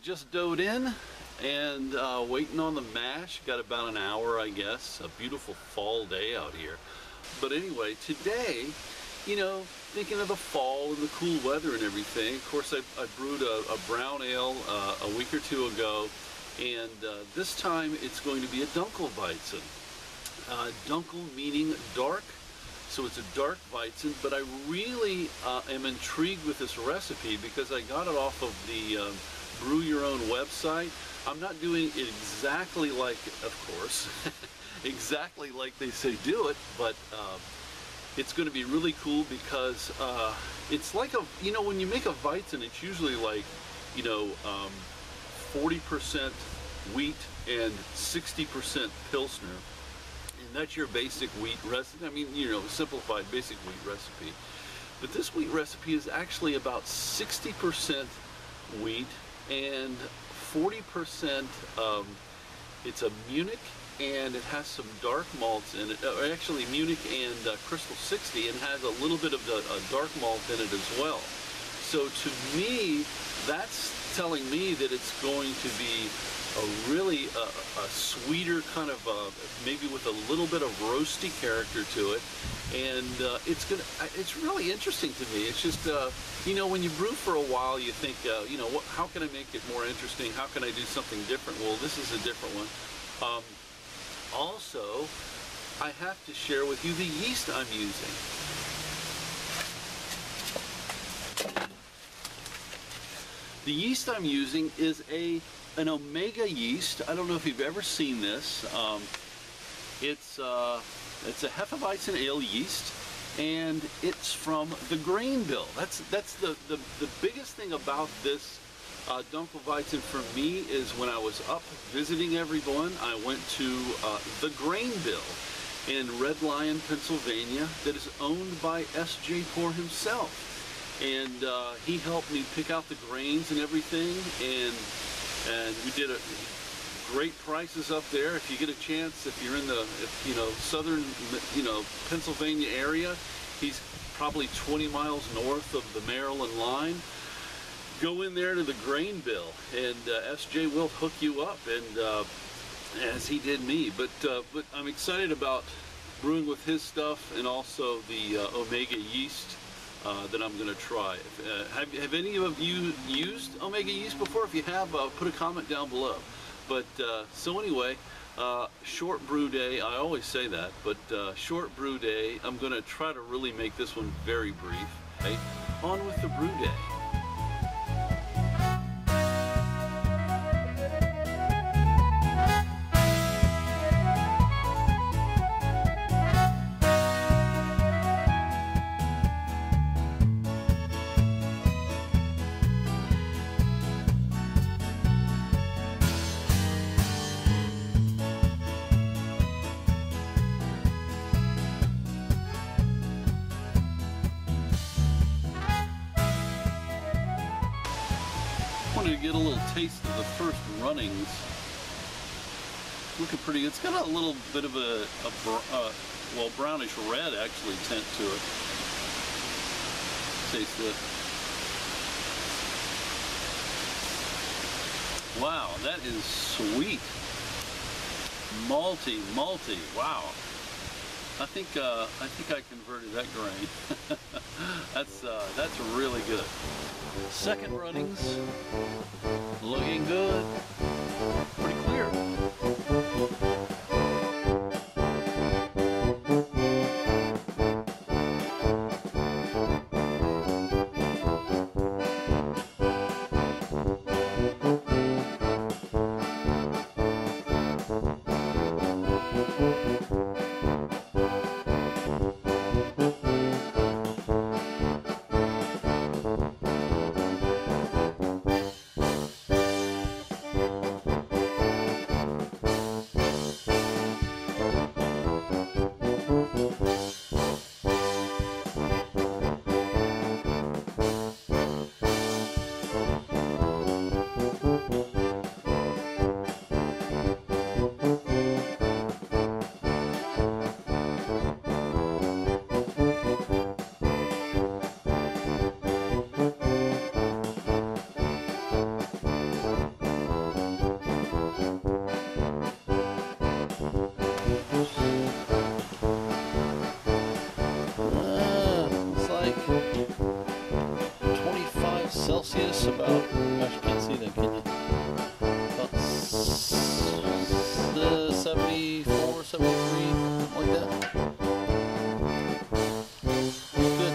Just dove in and waiting on the mash. Got about an hour, I guess. A beautiful fall day out here. But anyway, today, you know, thinking of the fall and the cool weather and everything. Of course, I brewed a brown ale a week or two ago, and this time it's going to be a Dunkelweizen. Dunkel meaning dark. So it's a dark Weizen, but I really am intrigued with this recipe because I got it off of the Brew Your Own website. I'm not doing it exactly like, of course, exactly like they say do it, but it's going to be really cool because it's like a, you know, when you make a Weizen, it's usually like, you know, 40% wheat and 60% Pilsner. And that's your basic wheat recipe. I mean, you know, simplified basic wheat recipe. But this wheat recipe is actually about 60% wheat and 40% it's a Munich, and it has some dark malts in it, or actually Munich and Crystal 60, and has a little bit of the dark malt in it as well. So to me, that's telling me that it's going to be a really a sweeter kind of maybe with a little bit of roasty character to it, and it's really interesting to me. It's just you know, when you brew for a while, you think you know, how can I make it more interesting? How can I do something different? Well, this is a different one. Also, I have to share with you the yeast I'm using. The yeast I'm using is an Omega yeast. I don't know if you've ever seen this. It's a Hefeweizen ale yeast, and it's from the grain bill. That's the biggest thing about this Dunkelweizen for me is when I was up visiting everyone, I went to the grain bill in Red Lion, Pennsylvania, that is owned by S.J. Poor himself. And he helped me pick out the grains and everything, and we did great prices up there. If you get a chance, if you're in the southern Pennsylvania area, he's probably 20 miles north of the Maryland line. Go in there to the grain bill, and SJ will hook you up, and as he did me. But I'm excited about brewing with his stuff, and also the Omega yeast that I'm going to try. Have any of you used Omega yeast before? If you have, put a comment down below. But so anyway, short brew day. I always say that, but short brew day. I'm going to try to really make this one very brief. Okay? On with the brew day. To get a little taste of the first runnings. Looking pretty good. It's got a little bit of a well, brownish red actually tint to it. Taste it. Wow, that is sweet. Malty. Wow. I think I converted that grain. That's really good. Second runnings, looking good, pretty clear. It's like 25 Celsius, about, gosh, you can't see that, can you? About 74, 73, something like that. Good.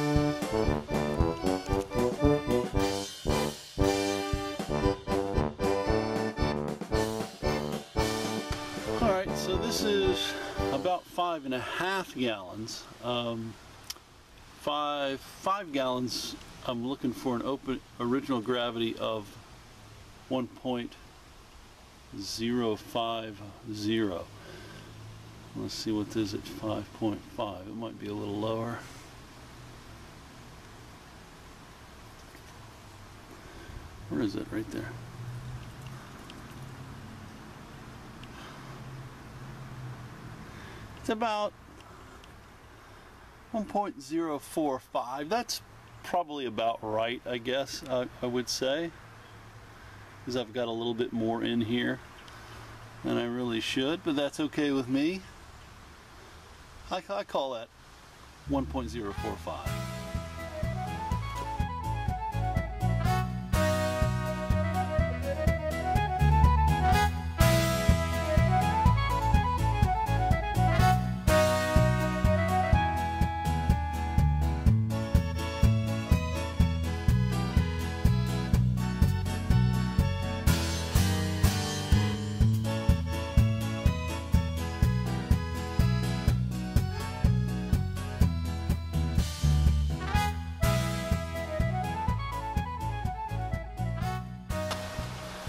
Alright, so this is about 5.5 gallons. 5 gallons, I'm looking for an original gravity of 1.050. Let's see what this is at 5.5. It might be a little lower. Where is it? Right there. It's about 1.045. That's probably about right, I guess, I would say, because I've got a little bit more in here than I really should, but that's okay with me. I call that 1.045.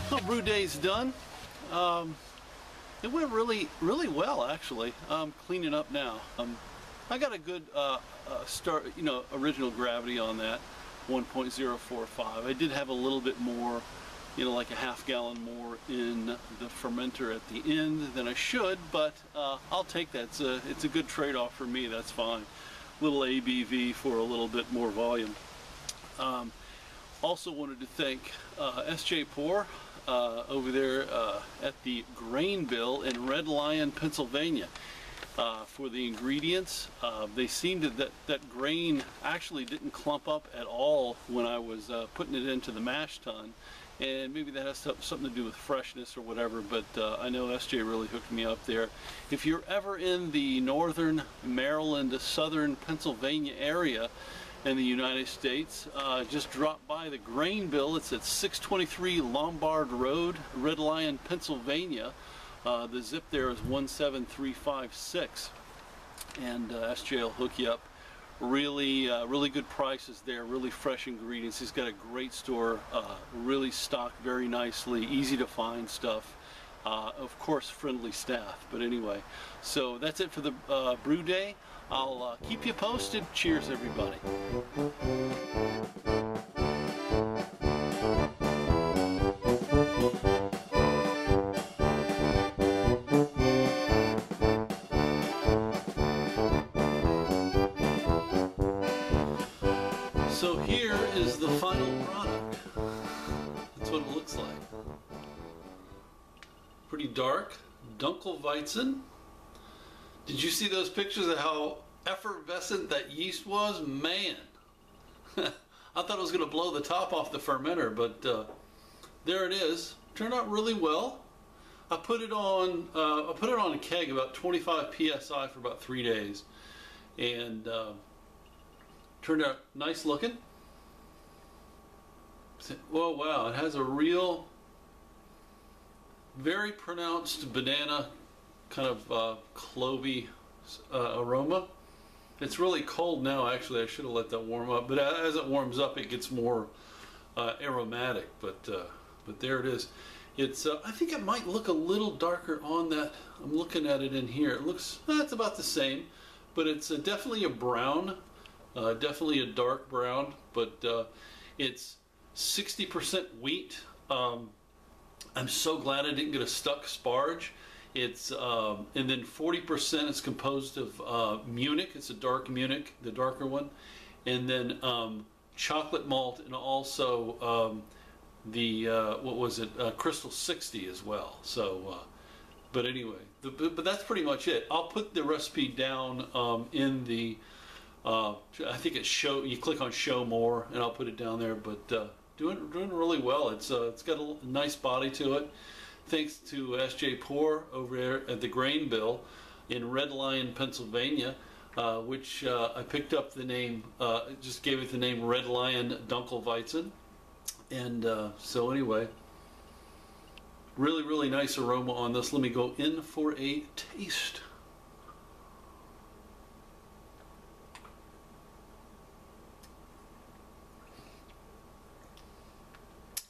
Well, brew day's done. It went really well, actually. I'm cleaning up now. I got a good start, original gravity on that, 1.045. I did have a little bit more, like a half gallon more in the fermenter at the end than I should, but I'll take that. It's a good trade-off for me. That's fine. Little ABV for a little bit more volume. Also wanted to thank S.J. Pour over there at the grain bill in Red Lion, Pennsylvania, for the ingredients. They seemed that grain actually didn't clump up at all when I was putting it into the mash tun, and maybe that has something to do with freshness or whatever, but I know SJ really hooked me up there. If you're ever in the northern Maryland, southern Pennsylvania area in the United States, just drop by the grain bill. It's at 623 Lombard Road, Red Lion, Pennsylvania. The zip there is 17356, and SJ will hook you up. Really good prices there, really fresh ingredients. He's got a great store, really stocked very nicely, easy to find stuff. Of course, friendly staff. But anyway, so that's it for the brew day. I'll keep you posted. Cheers, everybody. So here is the final product. That's what it looks like. Pretty dark, Dunkelweizen. Did you see those pictures of how effervescent that yeast was? Man, I thought it was going to blow the top off the fermenter, but there it is. Turned out really well. I put it on a keg about 25 psi for about 3 days, and turned out nice looking. Oh wow, it has a real, very pronounced banana kind of clovey aroma. It's really cold now, actually. I should have let that warm up, but as it warms up it gets more aromatic, but there it is. It's I think it might look a little darker on that. I'm looking at it in here. It looks, it's about the same, but it's definitely a brown, definitely a dark brown, but it's 60% wheat. I'm so glad I didn't get a stuck Sparge. It's and then 40% is composed of Munich. It's a dark Munich, the darker one, and then chocolate malt, and also the what was it, Crystal 60 as well. So but anyway, but that's pretty much it. I'll put the recipe down in the, I think it's show, you click on show more and I'll put it down there, but doing really well. It's got a nice body to it. Thanks to S.J. Poor over there at the Grain Bill in Red Lion, Pennsylvania, which I picked up the name, just gave it the name Red Lion Dunkelweizen. And so anyway, really nice aroma on this. Let me go in for a taste.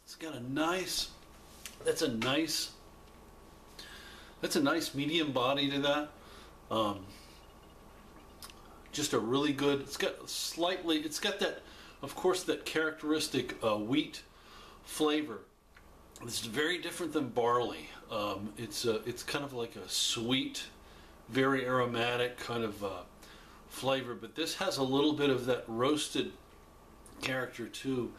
It's got a nice, that's a nice medium body to that. Just a really good, it's got that, of course, that characteristic wheat flavor. It's very different than barley. It's kind of like a sweet, very aromatic kind of flavor, but this has a little bit of that roasted character too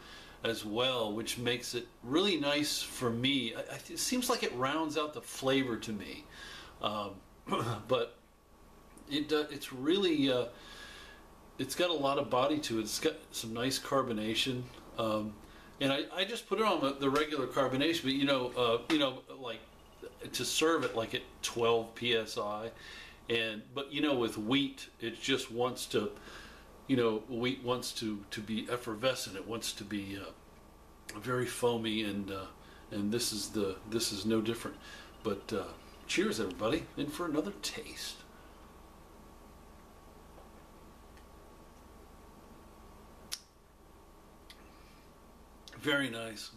as well, which makes it really nice for me. It seems like it rounds out the flavor to me, but it's really it's got a lot of body to it. It's got some nice carbonation, and I just put it on the regular carbonation, but you know, like to serve it like at 12 psi, but with wheat, it just wants to, wheat wants to be effervescent. It wants to be very foamy, and this is no different. But cheers, everybody, in for another taste. Very nice.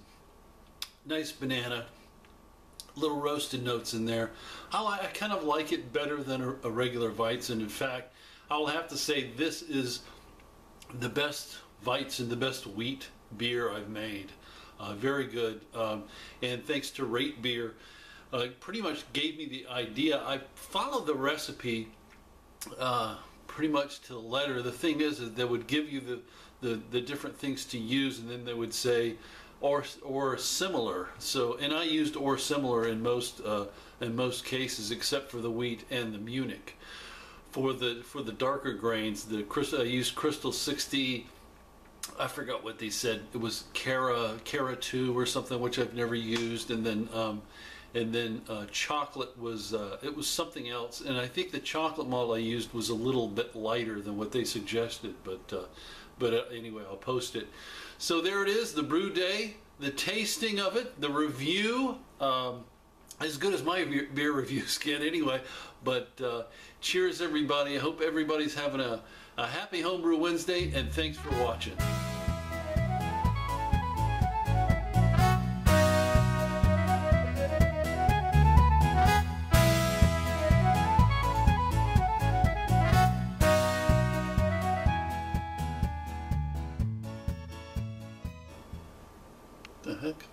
Nice banana. Little roasted notes in there. I kind of like it better than a regular Weizen. In fact, I'll have to say this is the best Weizen, the best wheat beer I've made. Very good. And thanks to Rate Beer, pretty much gave me the idea. I followed the recipe pretty much to the letter. The thing is they would give you the different things to use, and then they would say or similar. So, and I used or similar in most cases, except for the wheat and the Munich. For the darker grains, I used Crystal 60. I forgot what they said. It was Cara 2 or something, which I've never used, and then chocolate was it was something else, and I think the chocolate malt I used was a little bit lighter than what they suggested, but anyway, I'll post it. So there it is, the brew day, the tasting of it, the review, as good as my beer reviews get anyway. But cheers, everybody. I hope everybody's having a happy Homebrew Wednesday, and thanks for watching. The heck?